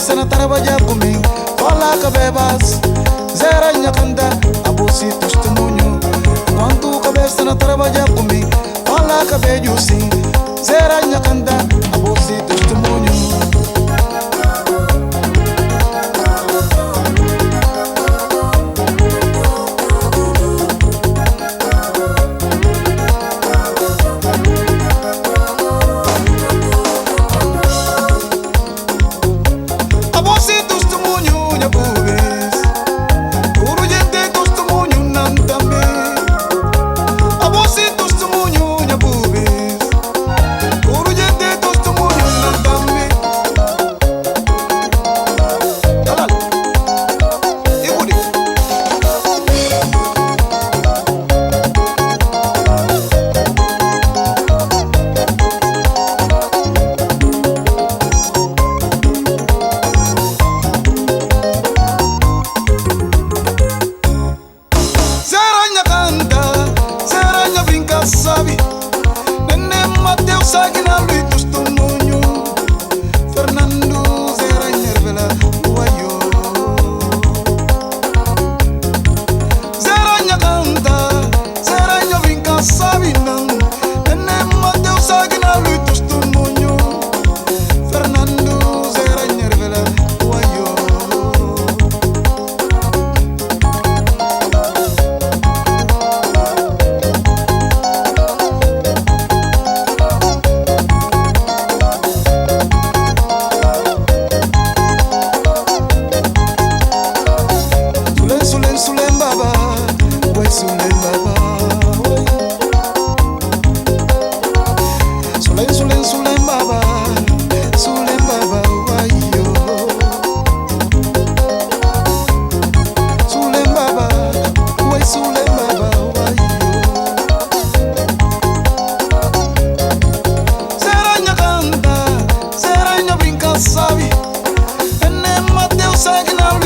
cabeça na trabalhar comigo. Fala que bebas, zera minha canta, a bolsa testemunho. Quando cabeça na trabalhar comigo, fala que beijo sim, zera minha canta, a bolsa testemunho. Sabe, nene Mateu Sagina Luis Testemunho, Fernando Zera Nervela Uayo, Zera Nha canta, Zera Nha vinca sabe não, nene Mateu Sagina Luis Testemunho, Fernando Zera Nervela Uayo. Sulen baba, way sulen baba, way. Sulen baba, way yo. Sulen baba, way yo. Será canta, será brinca sabe, ene Mateu Sagina.